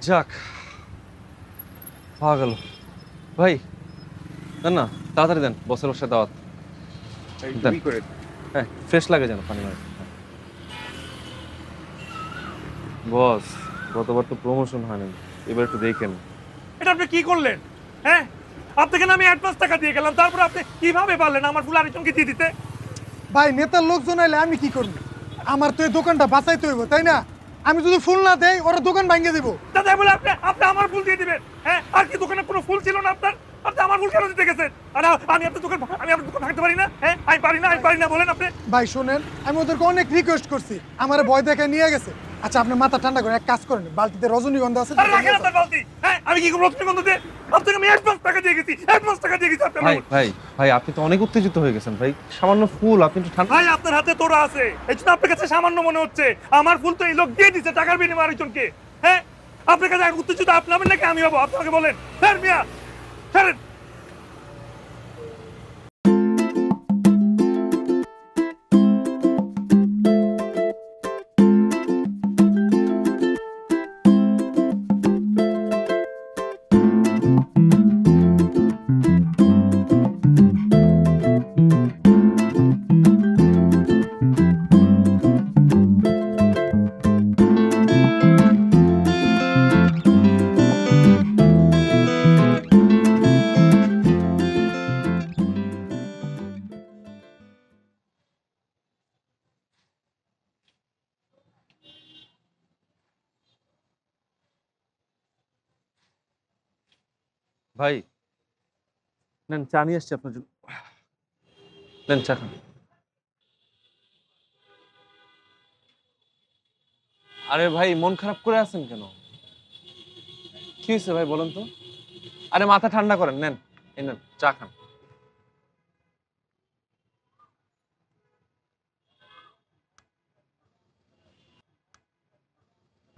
যাক, পাওয়া গেল। ভাই দেন না, তাড়াতাড়ি দেন, বসের বসে দাওয়াত দেন। হ্যাঁ, ফ্রেশ লাগে যেন পানি মানে। বস, গতবার তো প্রমোশন হয়নি, এবার একটু দেখেন। এটা আপনি কি করলেন? হ্যাঁ, আপনাকে না আমি অ্যাডভান্স টাকা দিয়ে গেলাম, তারপর আপনি কিভাবে পারলেন আমার ফুল আরেকজনকে দিয়ে দিতে? ভাই নেতার লোকজন আইলে আমি কি করবো? আমার তো এই দোকানটা বাঁচাইতে হইব, তাই না? আমি যদি ফুল না দেই ওরা দোকান ভাঙিয়ে দেবো। দাদা বলে আপনি আপনি আমার ফুল দিয়ে দিবেন? হ্যাঁ, আর কি দোকানে কোনো ফুল ছিল না আপনার? আপনি আমার ফুল কেন দিতে গেছেন? আর আমি আপনার দোকান ভাঙতে পারি না? হ্যাঁ, আমি পারি না বলেন আপনি। ভাই শোনেন, আমি ওদেরকে অনেক রিকোয়েস্ট করছি, আমার ভয় দেখে নিয়ে গেছে। আচ্ছা আপনি মাথা ঠান্ডা করেন, এক কাজ করেন, বালতিতে রজনীগন্ধা আছে। আরে রাখেন আপনার বালতি। হ্যাঁ, আমি কি করব রজনীগন্ধা দিয়ে? আপনাকে আমি অ্যাডভান্স টাকা দিয়ে গেছি আপনাকে। ভাই ভাই ভাই, আপনি তো অনেক উত্তেজিত হয়ে গেছেন ভাই। সামান্য ফুল, আপনি একটু ঠান্ডা। ভাই আপনার হাতে তোড়া আছে, এই জন্য আপনার কাছে সামান্য মনে হচ্ছে। আমার ফুল তো এই লোক দিয়ে দিচ্ছে টাকার বিনিময়ে আরেকজনকে। হ্যাঁ, আপনার কাছে উত্তেজিত আপনি হবেন নাকি আমি হবো? আপনাকে বলেন। হ্যাঁ মিয়া, ছাড়েন। ভাই নেন, চা নিয়ে আসছি আপনার জন্য। নেন চা খান। আরে ভাই, মন খারাপ করে আছেন কেন? কি হয়েছে ভাই বলেন তো? আরে মাথা ঠান্ডা করেন, নেন এই নেন চা খান।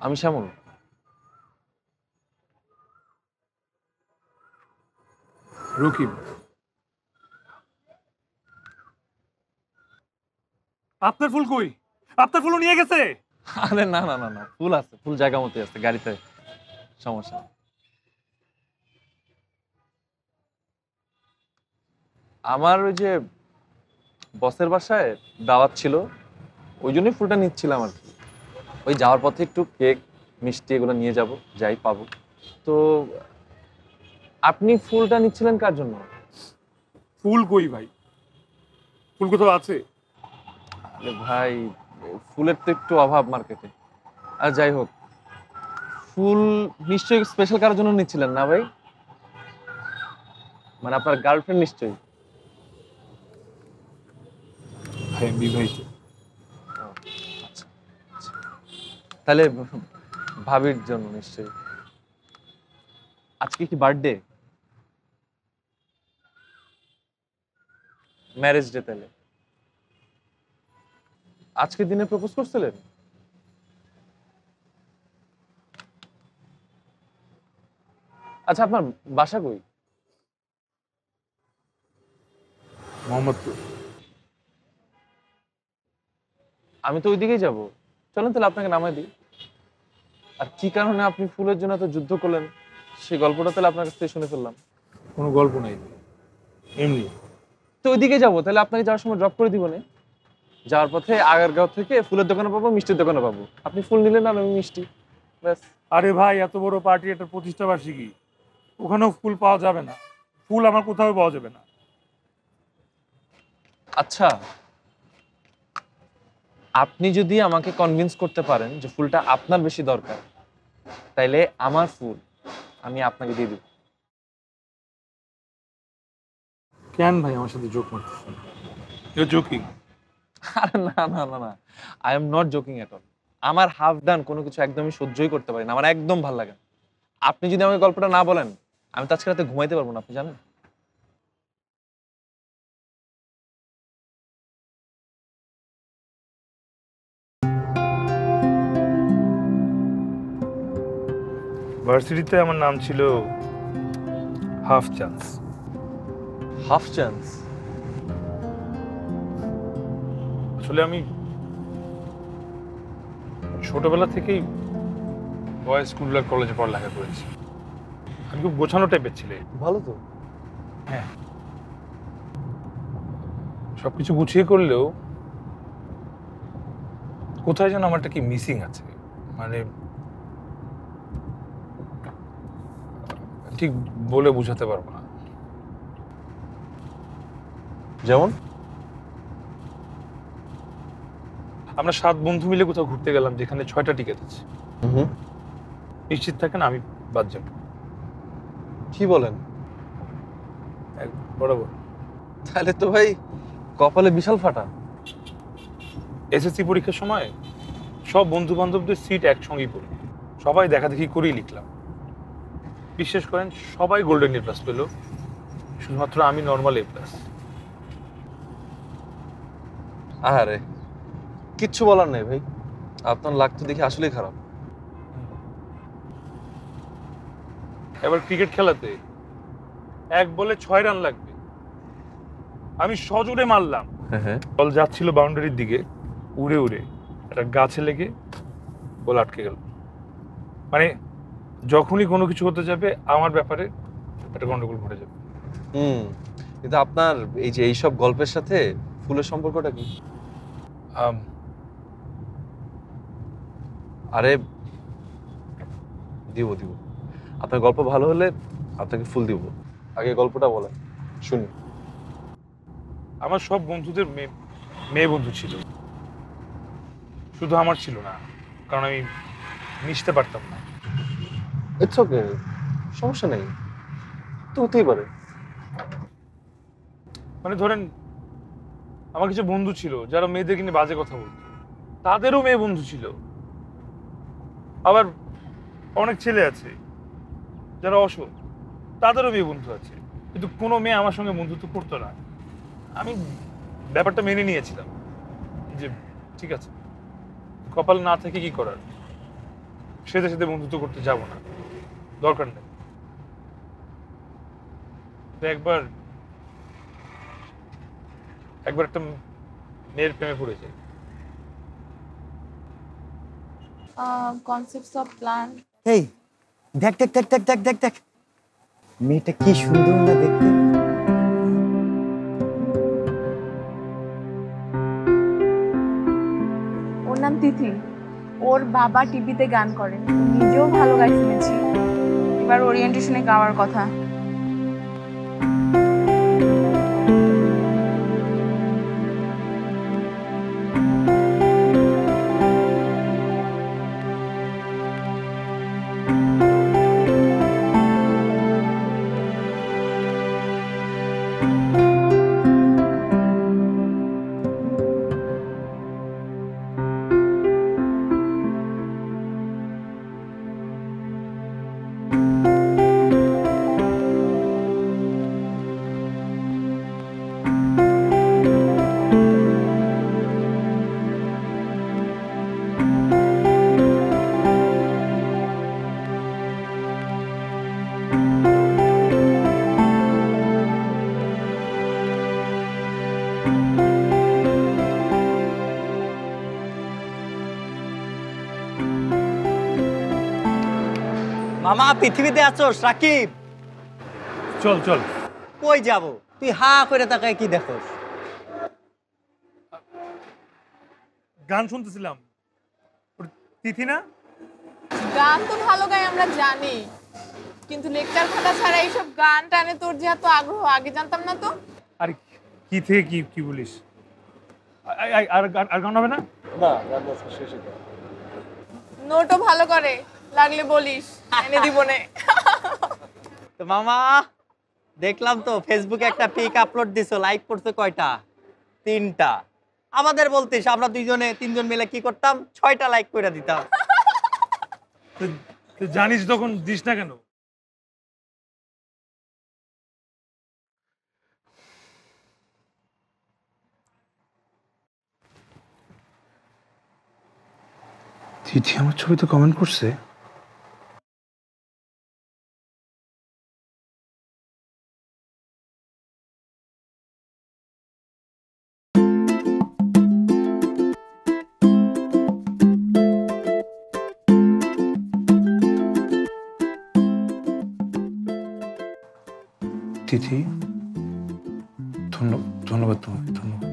আমি শ্যামল। রকিব, আপনার ফুল কই? আপনার ফুলও নিয়ে গেছে? আরে না না না না, ফুল আছে, ফুল জায়গা মতো আছে গাড়িতে, সমস্যা নেই। আমার ওই যে বসের বাসায় দাওয়াত ছিল, ওই জন্যই ফুলটা নিচ্ছিলাম আর কি। ওই যাওয়ার পথে একটু কেক মিষ্টি এগুলো নিয়ে যাব, যাই পাবো। তো আপনি ফুলটা নিচ্ছিলেন কার জন্য? ফুল কই ভাই? ফুল কোথাও আছে? আরে ভাই, ফুলের তো একটু অভাব মার্কেটে। আর যাই হোক, ফুল নিশ্চয়ই স্পেশাল কারোর জন্য নিচ্ছিলেন না ভাই? মানে আপনার গার্লফ্রেন্ড নিশ্চয়ই। ভাই আমি বিবাহিত। আচ্ছা আচ্ছা। তাহলে ভাবির জন্য নিশ্চয়ই। আজকে কি বার্থডে? ম্যারেজ ডে তাহলে? আজকে দিনে প্রপোজ করছিলেন? আচ্ছা, আপনার বাসা কই? মোহাম্মদপুর। আমি তো ওইদিকেই যাব। চলেন তাহলে আপনাকে নামাই দিই। আর কি কারণে আপনি ফুলের জন্য এত যুদ্ধ করলেন, সেই গল্পটা তাহলে আপনার কাছ থেকে শুনে ফেললাম। কোনো গল্প নাই, এমনি। তো ওইদিকে যাবো, তাহলে আপনাকে যাওয়ার সময় ড্রপ করে দিব না? যাওয়ার পথে আগারগাঁও থেকে ফুলের দোকানে পাবো, মিষ্টির দোকানে পাবো। আপনি ফুল নিলেন আর আমি মিষ্টি, ব্যাস। আরে ভাই, এত বড় পার্টি, এটা প্রতিষ্ঠা বার্ষিকী, ওখানেও ফুল পাওয়া যাবে না। ফুল আমার কোথাও পাওয়া যাবে না। আচ্ছা, আপনি যদি আমাকে কনভিন্স করতে পারেন যে ফুলটা আপনার বেশি দরকার, তাইলে আমার ফুল আমি আপনাকে দিয়ে দিব। কেন ভাই আমার সাথে জোক মারতেছেন? You joking? আরে না না না না, I am not joking at all. আমার হাফ ডান কোনো কিছু একদমই সহ্যই করতে পারি না, আমার একদম ভালো লাগে না। আপনি যদি আমাকে গল্পটা না বলেন, আমি তো আজকে রাতে ঘুমাইতে পারবো না, আপনি জানেন। ভার্সিটিতে আমার নাম ছিল হাফ চান্স। Half chance? আসলে আমি ছোটবেলা থেকেই বয়েজ স্কুল আর কলেজে পড়ালেখা করেছি। আমি খুব গোছানো টাইপের ছেলে। ভালো তো। হ্যাঁ, সবকিছু গুছিয়ে করলেও কোথায় যেন আমারটা কি মিসিং আছে, মানে ঠিক বলে বুঝাতে পারবো না। যেমন? আমরা 7 বন্ধু মিলে কোথাও ঘুরতে গেলাম যেখানে 6টা টিকিট আছে। নিশ্চিত থাকেন আমি বাদ যাবো। কি বলেন? বরাবর। তাহলে তো ভাই কপালে বিশাল ফাটা। এসএসসি পরীক্ষার সময় সব বন্ধু বান্ধবদের সিট একসঙ্গেই পড়ি, সবাই দেখা দেখি করেই লিখলাম। বিশ্বাস করেন সবাই গোল্ডেন এ প্লাস পেল, শুধুমাত্র আমি নর্মাল এ প্লাস। আরে কিচ্ছু বলার নেই ভাই, আপনার লাগ তো দেখি আসলেই খারাপ। এবার ক্রিকেট খেলাতে 1 বলে 6 রান লাগবে, আমি সজোরে মারলাম, হ্যাঁ, বল যাচ্ছিল বাউন্ডারির দিকে, উড়ে উড়ে একটা গাছে লেগে বল আটকে গেল। মানে যখনই কোনো কিছু হতে যাবে আমার ব্যাপারে একটা গন্ডগোল ঘটে যাবে। কিন্তু আপনার এই যে এইসব গল্পের সাথে ফুলের সম্পর্কটা কি? আরে দিব দিব, আপনার গল্প ভালো হলে আপনাকে ফুল দিব। আগে গল্পটা বলেন শুনি। আমার সব বন্ধুদের মেয়ে বন্ধু ছিল, শুধু আমার ছিল না, কারণ আমি মিশতে পারতাম না। ইটস ওকে, সমস্যা নেই, তো হতেই পারে। মানে ধরেন আমার কিছু বন্ধু ছিল যারা মেয়েদেরকে নিয়ে বাজে কথা বলতো, তাদেরও মেয়ে বন্ধু ছিল। আবার অনেক ছেলে আছে যারা অসৎ, তাদেরও মেয়ে বন্ধু আছে, কিন্তু কোনো মেয়ে আমার সঙ্গে বন্ধুত্ব করতো না। আমি ব্যাপারটা মেনে নিয়েছিলাম যে ঠিক আছে, কপাল না থেকে কি করার, সেদের সাথে বন্ধুত্ব করতে যাব না, দরকার নেই। তো একবার একটা মেয়ের প্রেমে পড়ে যাই। concepts of plant. এই দেখ দেখ দেখ দেখ দেখ দেখ দেখ, মেয়েটা কি সুন্দর না দেখতে। ওর নাম তিথি। ওর বাবা টিভিতে গান করে, নিজেও ভালো গাই শুনেছি। এবার ওরিয়েন্টেশনে গাওয়ার কথা। মামা পৃথিবীতে আছোস রাকিব? চল চল। কই যাব? তুই হা করে তাকায় কি দেখোস? গান শুনতেছিলাম। তিথি না? গান তো ভালো গাই আমরা জানি, কিন্তু লেকচার খাতা ছাড়া এইসব গান টানে তোর যে এত আগ্রহ, আগে জানতাম না তো। আর কি থেকে কি বলিস? আর গান হবে না? না, গান বাজনা শেষ হয়ে গেল। নোটও ভালো করে, লাগলে বলিস, এনে দিব নে। তো মামা দেখলাম তো ফেসবুকে একটা পিক আপলোড দিছো, লাইক করছো কয়টা? 3টা। আমাদের বলতিস, আমরা 3জন মিলে কি করতাম? 6টা লাইক করে দিতাম। তুই জানিস তখন দিস না কেন? তিথি আমার ছবিতে কমেন্ট করছে। তিথি, ধন্যবাদ তোমাকে, ধন্যবাদ।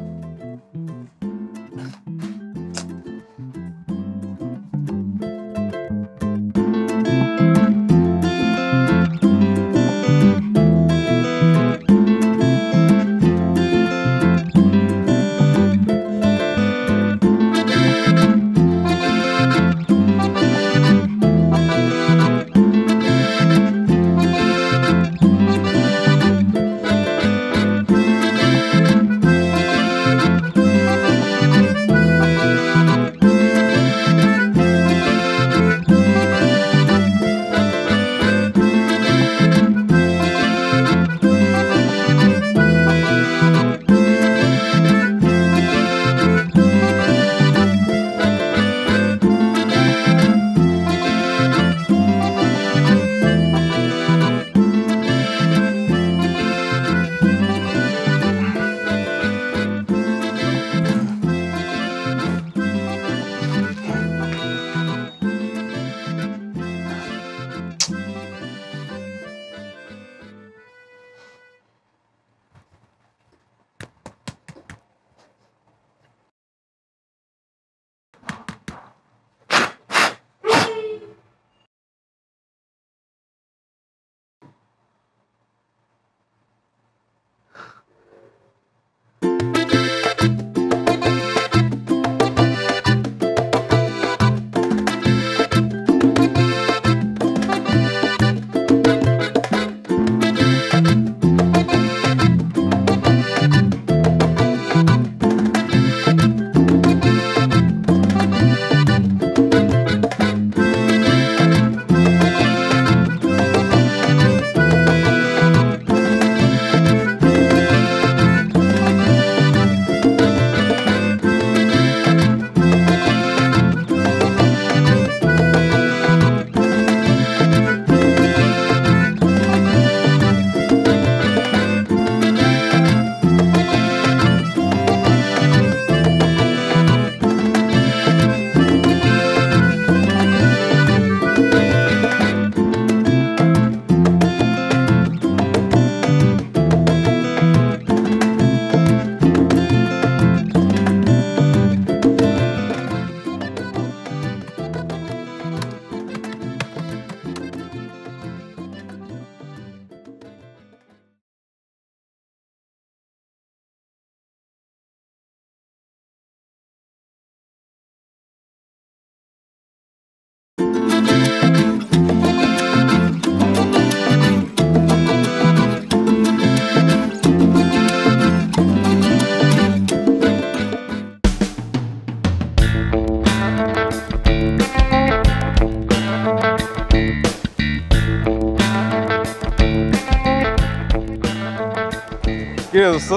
কি রে দোস্ত,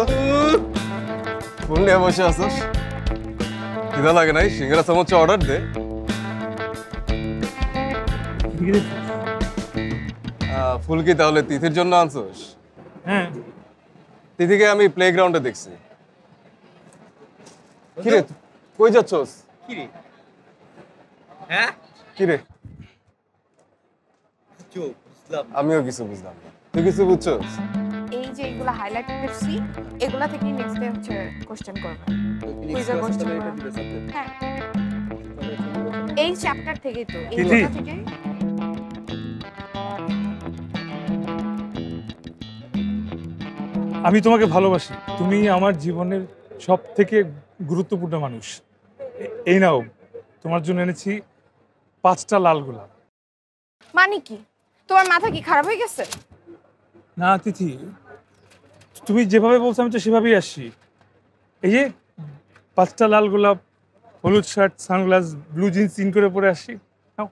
ফোন নিয়ে বসে আসছ? খিদা লাগে নাই? সিঙ্গারা চামচ অর্ডার দে। ফুল কি তাহলে তিথির জন্য আনছোস? হ্যাঁ, তিথিকে আমি প্লেগ্রাউন্ডে দেখছি। কি রে কই যাচ্ছস? কি রে? হ্যাঁ, কি রে? চুপ, বুঝলাম। আমিও কিছু বুঝলাম না। তুই কিছু বুঝছস? এই যে এগুলা হাইলাইট করছি, এগুলা থেকে নেক্সট ডে হচ্ছে কোশ্চেন করবে। কুইজের কোশ্চেন করবে। হ্যাঁ, এই চ্যাপ্টার থেকেই তো, এই তিথি। দুটো থেকে। আমি তোমাকে ভালোবাসি, তুমি আমার জীবনের সব থেকে গুরুত্বপূর্ণ মানুষ। এই নাও, তোমার জন্য এনেছি 5টা লাল গোলাপ। মানে কি, তোমার মাথা কি খারাপ হয়ে গেছে? না তিথি, তুমি যেভাবে বলছো আমি তো সেভাবেই আসছি। এই যে 5টা লাল গোলাপ, হলুদ shirt, sunglass, blue jeans in করে পরে আসছি। নাও।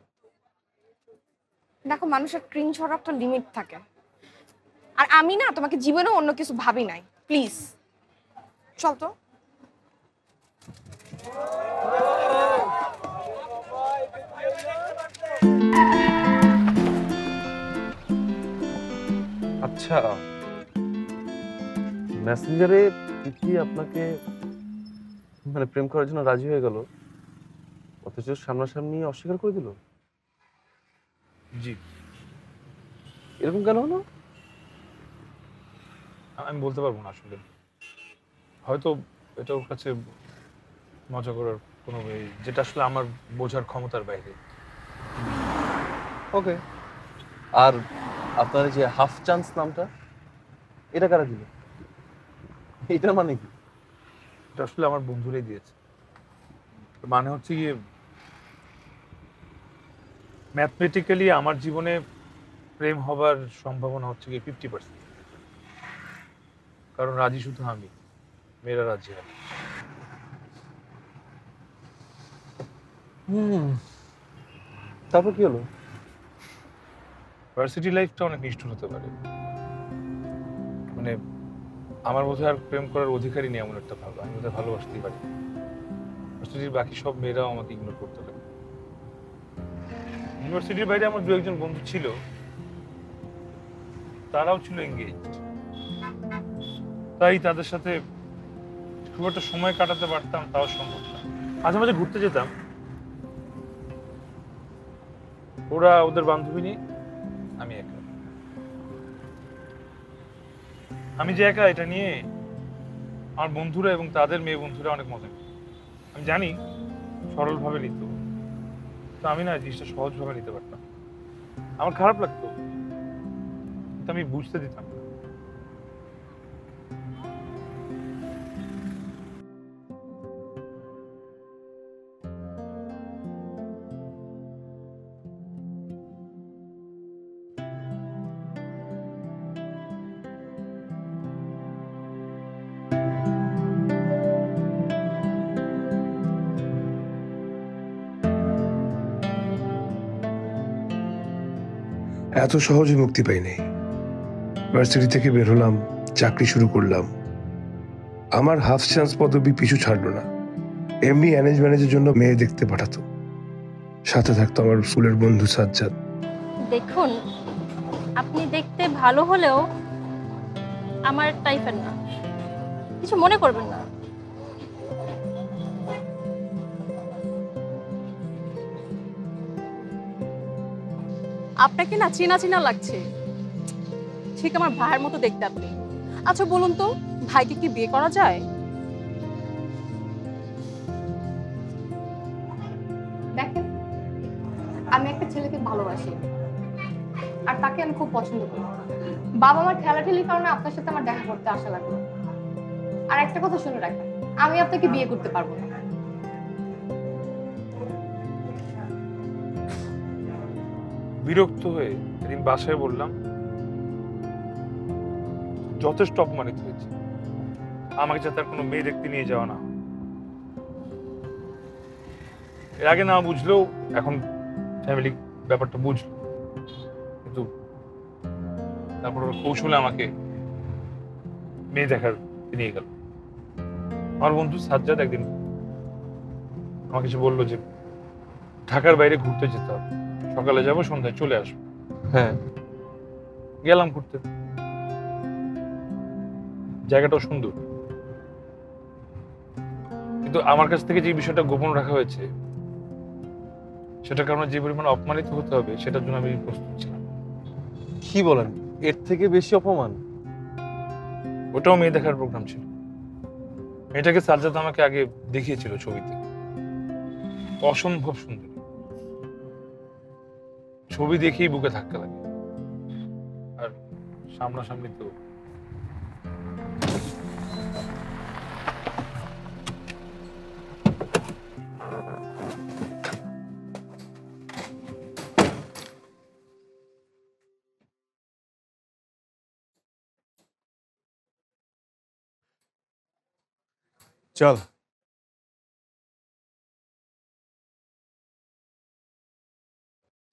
দেখো, মানুষের ক্রিঞ্জ হওয়ার একটা লিমিট থাকে, আর আমি না তোমাকে জীবনে অন্য কিছু ভাবি নাই। প্লিজ চল তো। আচ্ছা, মেসেঞ্জারে তিথি আপনাকে মানে প্রেম করার জন্য রাজি হয়ে গেল, অথচ সামনাসামনি অস্বীকার করে দিল? জি। এরকম কেন হলো? আমি বলতে পারবো না আসলে, হয়তো এটা ওর কাছে মজা করার কোনো যেটা আসলে আমার বোঝার ক্ষমতার বাইরে। ওকে। আর আপনার যে হাফ চান্স নামটা, এটা কারা দিল? এটার মানে কি? এটা আসলে আমার বন্ধুরাই দিয়েছে। মানে হচ্ছে গিয়ে ম্যাথমেটিক্যালি আমার জীবনে প্রেম হবার সম্ভাবনা হচ্ছে গিয়ে 50%, কারণ রাজি শুধু আমি, মেয়েরা রাজি হয়। তারপর কি হলো? ভার্সিটি লাইফটা অনেক নিষ্ঠুর হতে পারে, মানে আমার বোধহয় আর প্রেম করার অধিকারই নেই এমন একটা ভালো, আমি বোধহয় ভালোবাসতেই পারি। ভার্সিটির বাকি সব মেয়েরাও আমাকে ইগনোর করতে লাগে। ইউনিভার্সিটির বাইরে আমার দু একজন বন্ধু ছিল, তারাও ছিল এঙ্গেজড, তাই তাদের সাথে খুব একটা সময় কাটাতে পারতাম তাও সম্ভব না। মাঝে মাঝে ঘুরতে যেতাম, ওরা ওদের বান্ধবী নিয়ে, আমি একা। আমি যে একা এটা নিয়ে আমার বন্ধুরা এবং তাদের মেয়ে বন্ধুরা অনেক মজা করে। আমি জানি সরলভাবে নিত, তো আমি না জিনিসটা সহজভাবে নিতে পারতাম। আমার খারাপ লাগতো, কিন্তু আমি বুঝতে দিতাম না। এত সহজে মুক্তি পাই নাই। ভার্সিটি থেকে বের হলাম, চাকরি শুরু করলাম। আমার হাফ চান্স পদবি পিছু ছাড়লো না। এমনি ম্যানেজমেন্টের জন্য মেয়ে দেখতে পাঠাতো, সাথে থাকতো আমার স্কুলের বন্ধু সাজ্জাদ। দেখুন, আপনি দেখতে ভালো হলেও আমার টাইপের না, কিছু মনে করবেন না। আপনাকে না চেনা চেনা লাগছে, ঠিক আমার ভাইয়ের মতো দেখতে আপনি। আচ্ছা বলুন তো, ভাইকে কি বিয়ে করা যায়? দেখেন, আমি একটা ছেলেকে ভালোবাসি আর তাকে আমি খুব পছন্দ করি। বাবা মার ঠেলাঠেলির কারণে আপনার সাথে আমার দেখা করতে আসা লাগলো। আর একটা কথা শুনে রাখেন, আমি আপনাকে বিয়ে করতে পারবো না। বিরক্ত হয়ে একদিন বাসায় বললাম, যথেষ্ট অপমানিত হয়েছে, আমাকে যাতে আর কোনো মেয়ে দেখতে নিয়ে যাওয়া না হয়। এর আগে না বুঝলেও এখন ফ্যামিলি ব্যাপারটা বুঝলো, কিন্তু তারপর ওর কৌশলে আমাকে মেয়ে দেখার নিয়ে গেল। আমার বন্ধু সাজ্জাদ একদিন আমাকে এসে বললো যে ঢাকার বাইরে ঘুরতে যেতে হবে, সকালে যাবো, সন্ধ্যায় চলে আসবো। হ্যাঁ, গেলাম ঘুরতে, জায়গাটাও সুন্দর, কিন্তু আমার কাছ থেকে যে বিষয়টা গোপন রাখা হয়েছে সেটার কারণে যে পরিমাণ অপমানিত হতে হবে সেটার জন্য আমি প্রস্তুত ছিলাম। কি বলেন? এর থেকে বেশি অপমান? ওটাও মেয়ে দেখার প্রোগ্রাম ছিল। মেয়েটাকে সাজ্জাদ আমাকে আগে দেখিয়েছিল ছবিতে, অসম্ভব সুন্দর। ছবি দেখেই বুকে ধাক্কা লাগে, আর সামনাসামনি তো চল।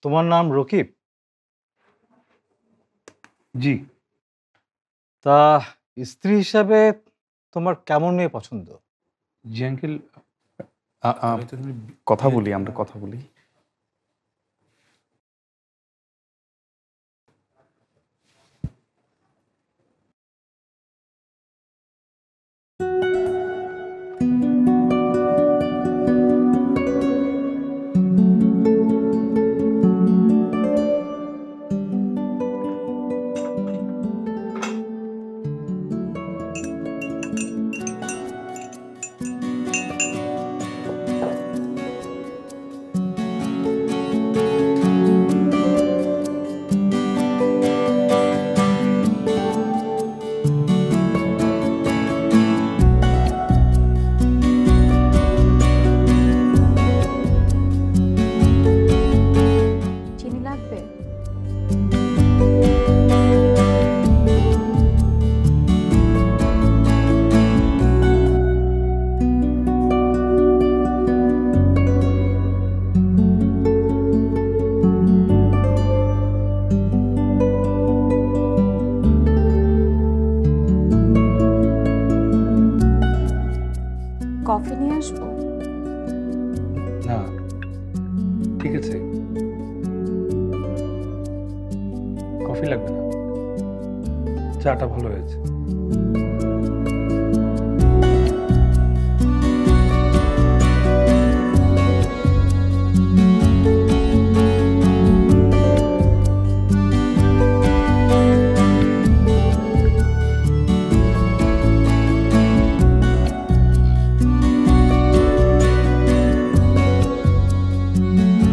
তোমার নাম রকিব? জি। তা স্ত্রী হিসাবে তোমার কেমন মেয়ে পছন্দ? জি আঙ্কেল, কথা বলি, আমরা কথা বলি। চাটা ভালো হয়েছে।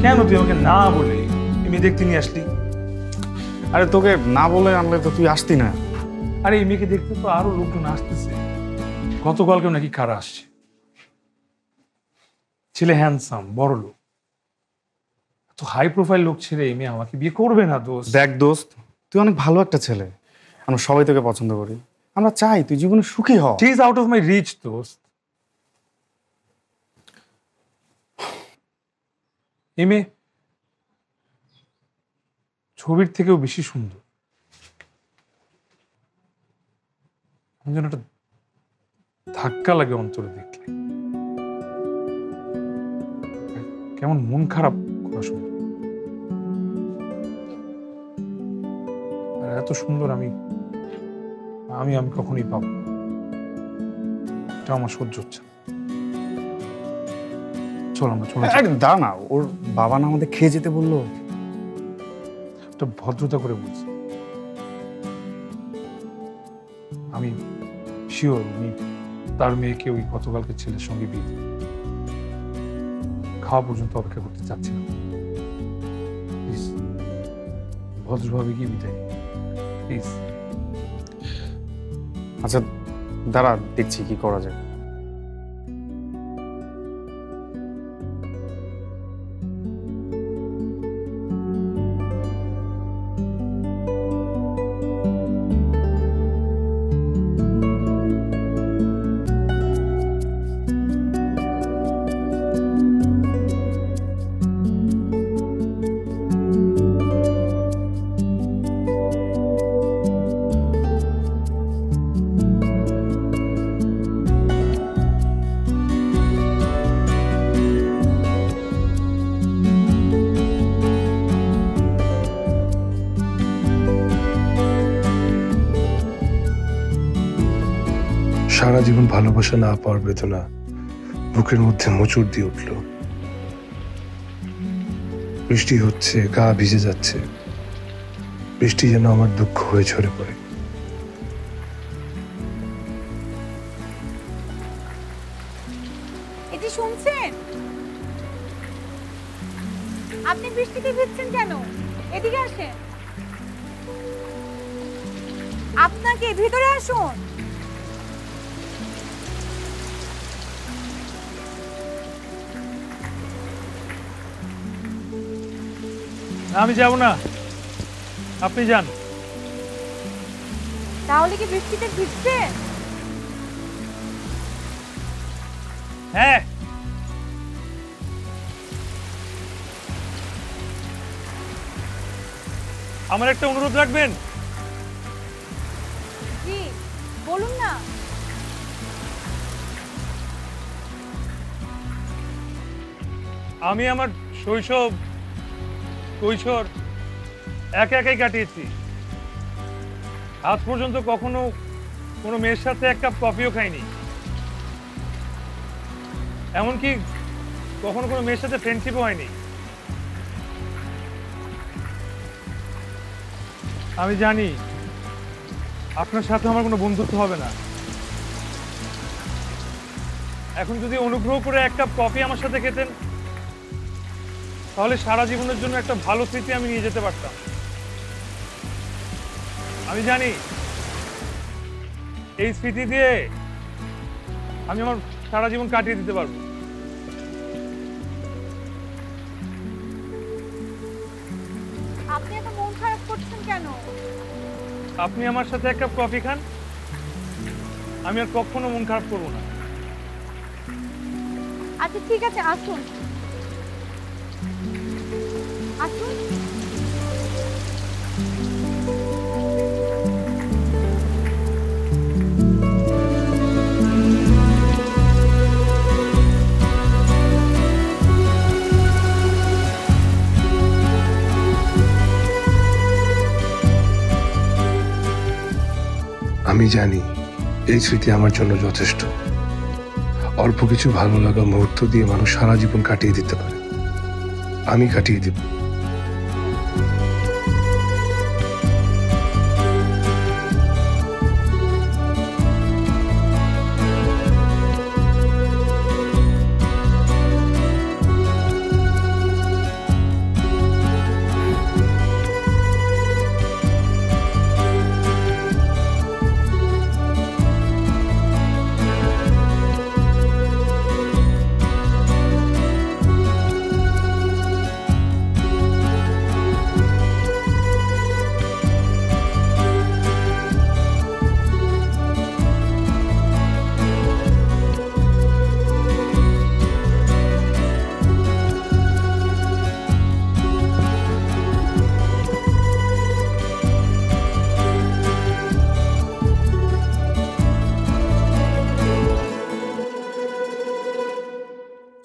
কেন তুই আমাকে না বলে এমনি দেখতে নিয়ে আসলি? আরে তোকে না বলে আনলে তো তুই আসতি না। আরে এই মেয়েকে দেখতে তো আরো লোকজন আসতেছে, গতকালকেও নাকি কারা আসছে। ছেলে হ্যান্ডসাম, বড় লোক, তো হাই প্রোফাইল লোক ছেড়ে এই মেয়ে আমাকে বিয়ে করবে না দোস্ত। দেখ দোস্ত, তুই অনেক ভালো একটা ছেলে, আমরা সবাই তোকে পছন্দ করি, আমরা চাই তুই জীবনে সুখী হ। She is out of my reach দোস্ত। এই মেয়ে ছবির থেকেও বেশি সুন্দর। আমার যেন একটা ধাক্কা লাগে অন্তরে দেখলে, কেমন মন খারাপ করা সুন্দর। আর এত সুন্দর আমি আমি আমি কখনোই পাবো না। এটা আমার সহ্য হচ্ছে না। চল আমরা চলে যাই। দা না, ওর বাবা না আমাদের খেয়ে যেতে বললো। একটা ভদ্রতা করে বলছি, আমি শিওর উনি তার মেয়েকে ওই গতকালকে ছেলের সঙ্গে বিয়ে দেবে। খাওয়া পর্যন্ত অপেক্ষা করতে চাচ্ছি না। প্লিজ ভদ্রভাবে গিয়ে বিদায় প্লিজ। আচ্ছা দাঁড়া, দেখছি কি করা যায়। সারা জীবন ভালোবাসা না পাওয়ার বেদনা বুকের মধ্যে মোচড় দিয়ে উঠল। বৃষ্টি হচ্ছে, গা ভিজে যাচ্ছে, বৃষ্টি যেন আমার দুঃখ হয়ে ঝরে পড়ে। এটি শুনছেন? আপনি বৃষ্টিতে ভিজছেন কেন? এদিকে আসেন, আপনাকে ভিতরে আসুন। আমি যাব না, আপনি যান। তাহলে কি বৃষ্টিতে ভিজছেন? হ্যাঁ, আমার একটা অনুরোধ রাখবেন। জি বলুন না। আমি আমার শৈশব কৈশোর একা একাই কাটিয়েছি। আজ পর্যন্ত কখনো কোনো মেয়ের সাথে এক কাপ কফিও খাইনি, এমনকি কখনো কোনো মেয়ের সাথে ফ্রেন্ডশিপও হয়নি। আমি জানি আপনার সাথে আমার কোনো বন্ধুত্ব হবে না। এখন যদি অনুগ্রহ করে এক কাপ কফি আমার সাথে খেতেন, তাহলে সারা জীবনের জন্য একটা ভালো স্মৃতি আমি নিয়ে যেতে পারতাম। আমি জানি এই স্মৃতি দিয়ে আমি আমার সারা জীবন কাটিয়ে দিতে পারবো। আপনি এত মন খারাপ করছেন কেন? আপনি আমার সাথে এক কাপ কফি খান, আমি আর কখনো মন খারাপ করবো না। আচ্ছা ঠিক আছে, আসুন আসুন। আমি জানি এই স্মৃতি আমার জন্য যথেষ্ট। অল্প কিছু ভালো লাগা মুহূর্ত দিয়ে মানুষ সারা জীবন কাটিয়ে দিতে পারে। আমি কাটিয়ে দিব।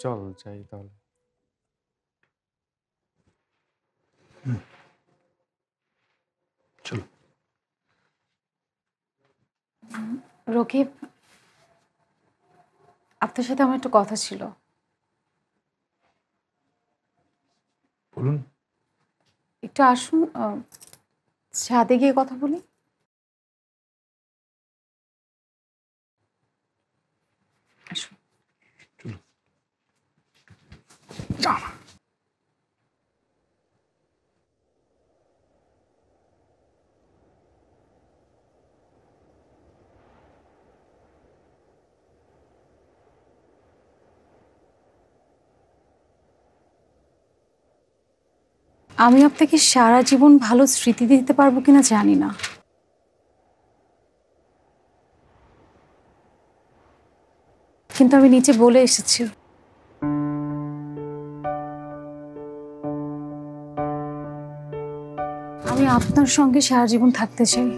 চল যাই তাহলে। চলো। রকিব, আপনার সাথে আমার একটু কথা ছিল। বলুন। একটু আসুন, ছাদে গিয়ে কথা বলি। আসুন। আমি আপনাকে সারা জীবন ভালো স্মৃতি দিতে পারবো কিনা জানি না, কিন্তু আমি নিচে বলে এসেছি আমি আপনার সঙ্গে সারা জীবন থাকতে চাই।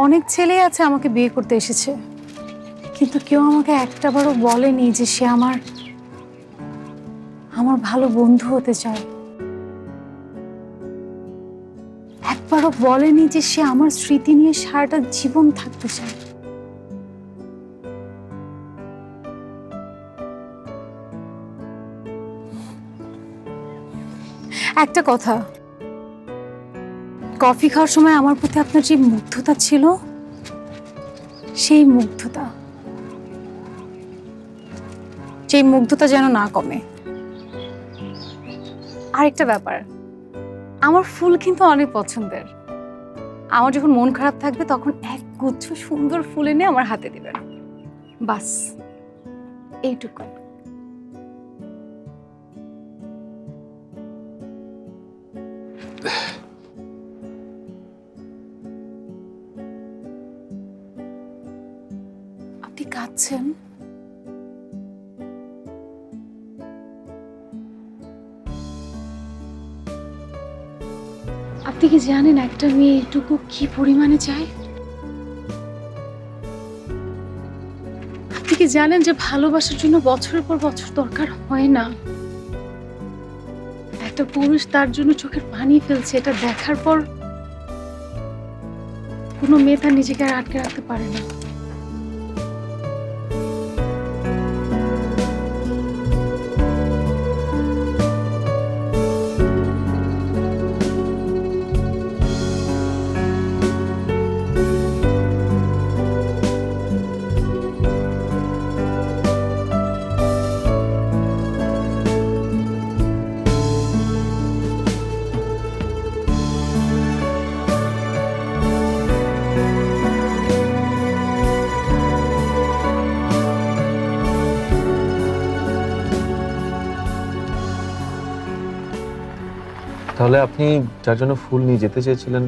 অনেক ছেলে আছে আমাকে বিয়ে করতে এসেছে, কিন্তু কেউ আমাকে একটাবারও বলেনি যে সে আমার ভালো বন্ধু হতে চায়। একবারও বলেনি যে সে আমার স্মৃতি নিয়ে সারাটা জীবন থাকতে চায়। একটা কথা, কফি খাওয়ার সময় আমার প্রতি আপনার যে মুগ্ধতা ছিল, সেই মুগ্ধতা যেন না কমে। আরেকটা ব্যাপার, আমার ফুল কিন্তু অনেক পছন্দের। আমার যখন মন খারাপ থাকবে তখন এক গুচ্ছ সুন্দর ফুল এনে আমার হাতে দিবেন, বাস এইটুকু। আপনি কাঁদছেন? আপনি কি জানেন একটা মেয়ে এটুকু কি পরিমাণে চায়? আপনি কি জানেন যে ভালোবাসার জন্য বছরের পর বছর দরকার হয় না? একটা পুরুষ তার জন্য চোখের পানি ফেলছে, এটা দেখার পর কোনো মেয়ে তার নিজেকে আর আটকে রাখতে পারে না। তাহলে আপনি যার জন্য ফুল নিয়ে যেতে চেয়েছিলেন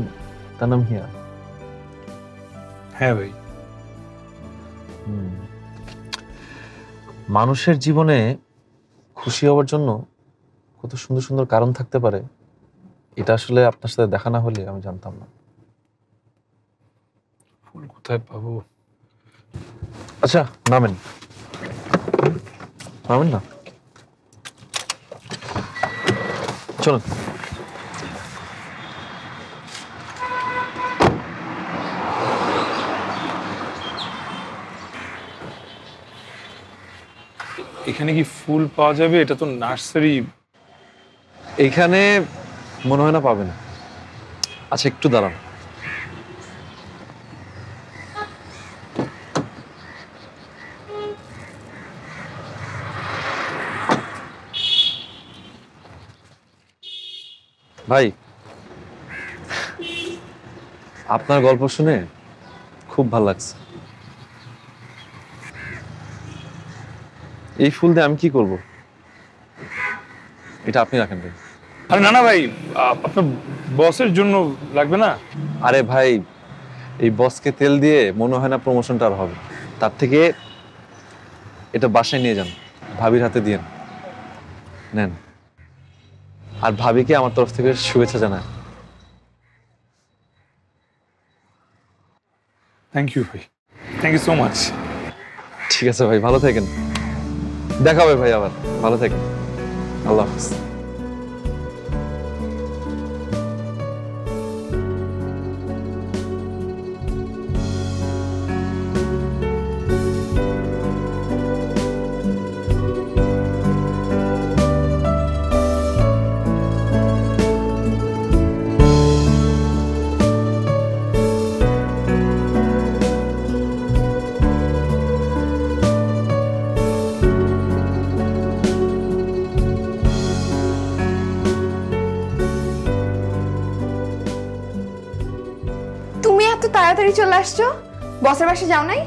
তার নাম হিয়া? হ্যাঁ ভাই। মানুষের জীবনে খুশি হওয়ার জন্য কত সুন্দর সুন্দর কারণ থাকতে পারে, এটা আসলে আপনার সাথে দেখা না হলে আমি জানতাম না। ফুল কোথায় পাবো আচ্ছা নামেন নামেন না, চলুন। এখানে কি ফুল পাওয়া যাবে? এটা তো নার্সারি। এইখানে মনে হয় না পাবেন। আচ্ছা একটু দাঁড়ান। ভাই, আপনার গল্প শুনে খুব ভালো লাগছে। এই ফুল দিয়ে আমি কি করব? এটা আপনি রাখেন ভাই। আরে না না ভাই, আপনার বসের জন্য লাগবে না? আরে ভাই, এই বসকে তেল দিয়ে মনে হয় না প্রমোশনটা আর হবে। তার থেকে এটা বাসায় নিয়ে যান, ভাবির হাতে দিয়েন, নেন। আর ভাবিকে আমার তরফ থেকে শুভেচ্ছা জানায়। থ্যাংক ইউ ভাই, থ্যাংক ইউ সো মাচ। ঠিক আছে ভাই, ভালো থাকেন। দেখা হবে ভাই আবার। ভালো থাকেন। আল্লাহ হাফেজ। তুমি এত তাড়াতাড়ি চলে আসছো? বসের বাসায় যাও নাই?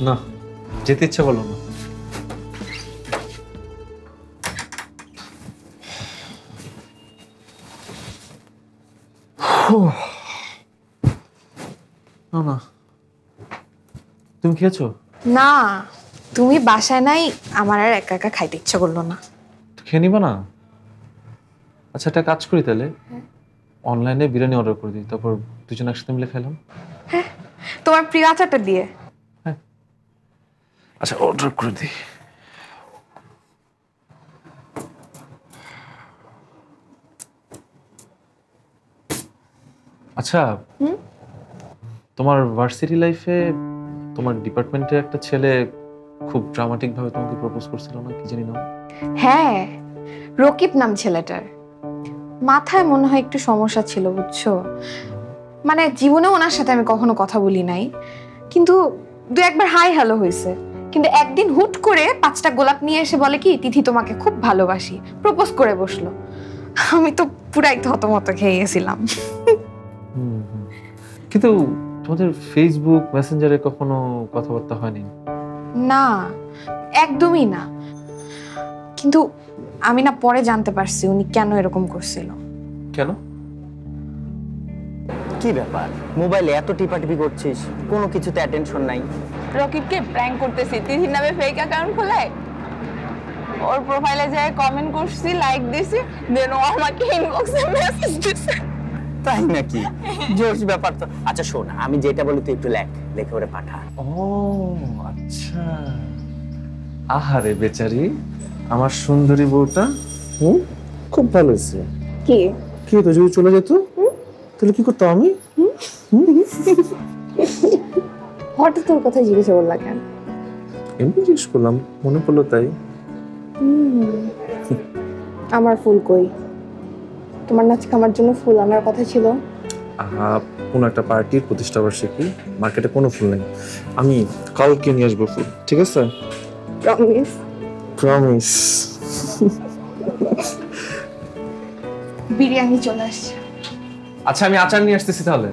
না, যেতে ইচ্ছা করলো না। না না, তুমি খেয়েছো? না, তুমি বাসায় নাই, আমার আর একা একা খাইতে ইচ্ছা করলো না। খেয়ে নিবা না? আচ্ছা একটা কাজ করি তাহলে, অনলাইনে বিরিয়ানি অর্ডার করে দিই, তারপর দুজন একসাথে মিলে খেলাম। তোমার প্রিয় আচারটা দিয়ে। আচ্ছা অর্ডার করে দিই। আচ্ছা, তোমার ভার্সিটি লাইফে তোমার ডিপার্টমেন্টের একটা ছেলে খুব ড্রামাটিক ভাবে তোমাকে প্রপোজ করছিল না, কি জানি না? হ্যাঁ, রকিব নাম ছেলেটার। মাথায় মনে হয় একটু সমস্যা ছিল, বুঝছো? মানে জীবনে ওনার সাথে আমি কখনো কথা বলি নাই, কিন্তু দু একবার হাই হ্যালো হয়েছে। কিন্তু একদিন হুট করে 5টা গোলাপ নিয়ে এসে বলে কি, তিথি তোমাকে খুব ভালোবাসি, প্রপোজ করে বসলো। আমি তো পুরাই থতমত খেয়ে গেছিলাম। কিন্তু তোমাদের ফেসবুক মেসেঞ্জারে কখনো কথাবার্তা হয়নি? না, একদমই না। কিন্তু আমি না পরে জানতে পারছি উনি কেন এরকম করছিল। কেন? কি ব্যাপার, মোবাইলে এত টিপাটিপি করছিস, কোনো কিছুতে অ্যাটেনশন নাই? রকিবকে প্র্যাঙ্ক করতেছি, তিথির নামে ফেক অ্যাকাউন্ট খোলে, ওর প্রোফাইলে যায় কমেন্ট করছি, লাইক দিছি, দেন ও আমাকে ইনবক্সে মেসেজ দিছে। তাই নাকি? জোশ ব্যাপার তো। আচ্ছা শোন, আমি যেটা বলি তুই একটু লেখে ওরে পাঠা। ও আচ্ছা, আহারে বেচারি আমার সুন্দরী বউটা। খুব ভালো হয়েছে। কি কি হতো যদি চলে যেত? তাহলে কি করতাম আমি? হঠাৎ তোর কথা জিজ্ঞেস করলা কেন? এমনি জিজ্ঞেস করলাম, মনে পড়লো তাই। আমার ফুল কই? তোমার নাচ আমার জন্য ফুল আনার কথা ছিল। কোনো একটা পার্টির প্রতিষ্ঠা বার্ষিকী, মার্কেটে কোনো ফুল নেই, আমি কালকে নিয়ে আসবো ফুল, ঠিক আছে? প্রমিস? প্রমিস। বিরিয়ানি চলে আসছে। আচ্ছা আমি আচার নিয়ে আসতেছি তাহলে।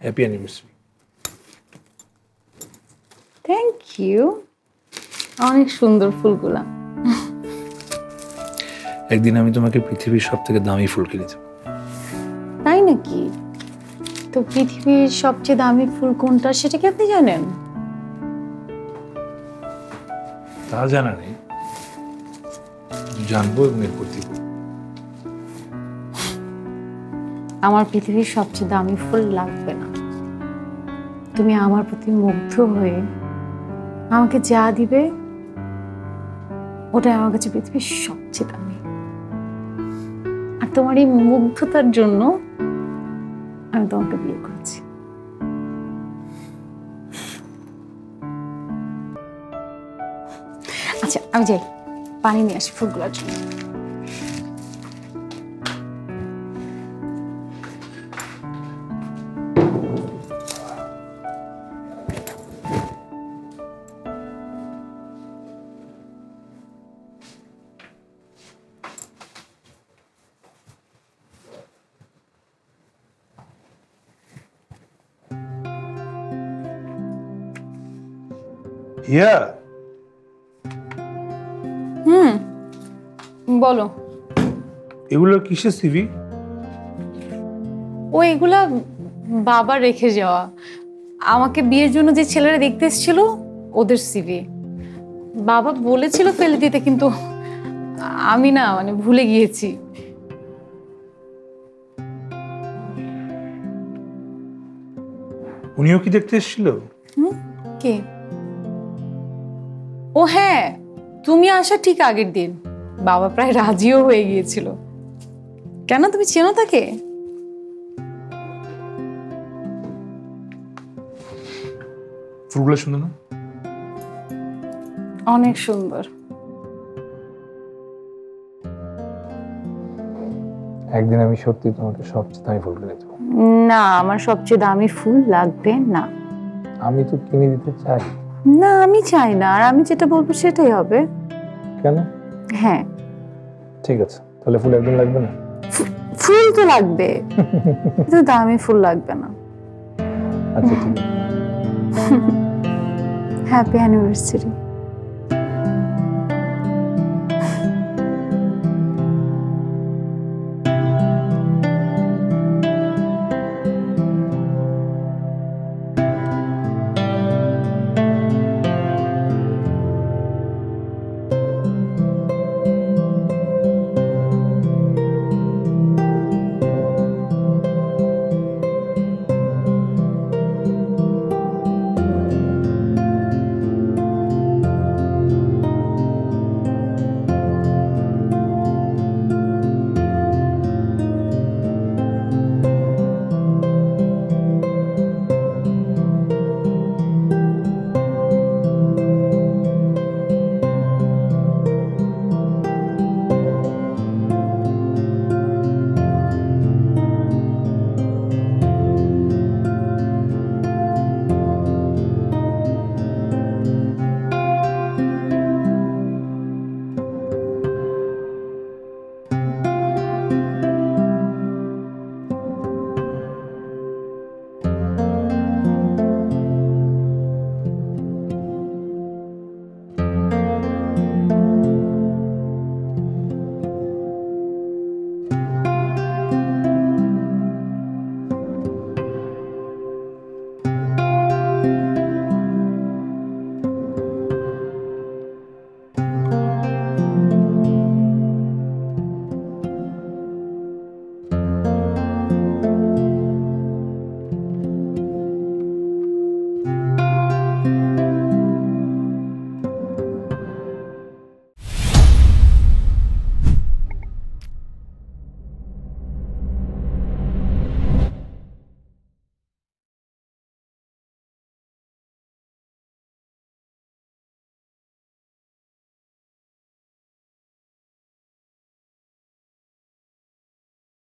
Happy anniversary. Thank you. অনেক সুন্দর ফুলগুলা। একদিন আমি তোমাকে পৃথিবীর সব থেকে দামি ফুল কিনে দেবো। তাই নাকি? তো পৃথিবীর সবচেয়ে দামি ফুল কোনটা সেটা কি আপনি জানেন? তা জানা নেই, জানবো এবং এরপর দিব। আমার পৃথিবীর সবচেয়ে দামি ফুল লাগবে না। তুমি আমার প্রতি মুগ্ধ হয়ে আমাকে যা দিবে ওটাই আমার কাছে পৃথিবীর সবচেয়ে দামি। আর তোমার এই মুগ্ধতার জন্য আমি তোমাকে বিয়ে করেছি। আচ্ছা আমি যাই, পানি নিয়ে আসি ফুলগুলোর জন্য। ইয়া বলো। এগুলো কিসের সিভি? ও এগুলা বাবা রেখে যাওয়া, আমাকে বিয়ের জন্য যে ছেলেরা দেখতে এসেছিল ওদের সিভি। বাবা বলেছিল ফেলে দিতে, কিন্তু আমি না মানে ভুলে গিয়েছি। উনিও কি দেখতে এসেছিল? কে? ও হ্যাঁ, তুমি আসা ঠিক আগের দিন বাবা প্রায় রাজিও হয়ে গিয়েছিল। কেন, তুমি চেনো তাকে? ফুলগুলো সুন্দর না? অনেক সুন্দর। একদিন আমি সত্যি তোমাকে সবচেয়ে দামি ফুল কিনে দেবো। না, আমার সবচেয়ে দামি ফুল লাগবে না। আমি তো কিনে দিতে চাই। না, আমি চাই না, আর আমি যেটা বলবো সেটাই হবে। কেন? হ্যাঁ ঠিক আছে, তাহলে ফুল একদিন লাগবে না? ফুল তো লাগবে, কিন্তু দামি ফুল লাগবে না। আচ্ছা ঠিক আছে। Happy anniversary.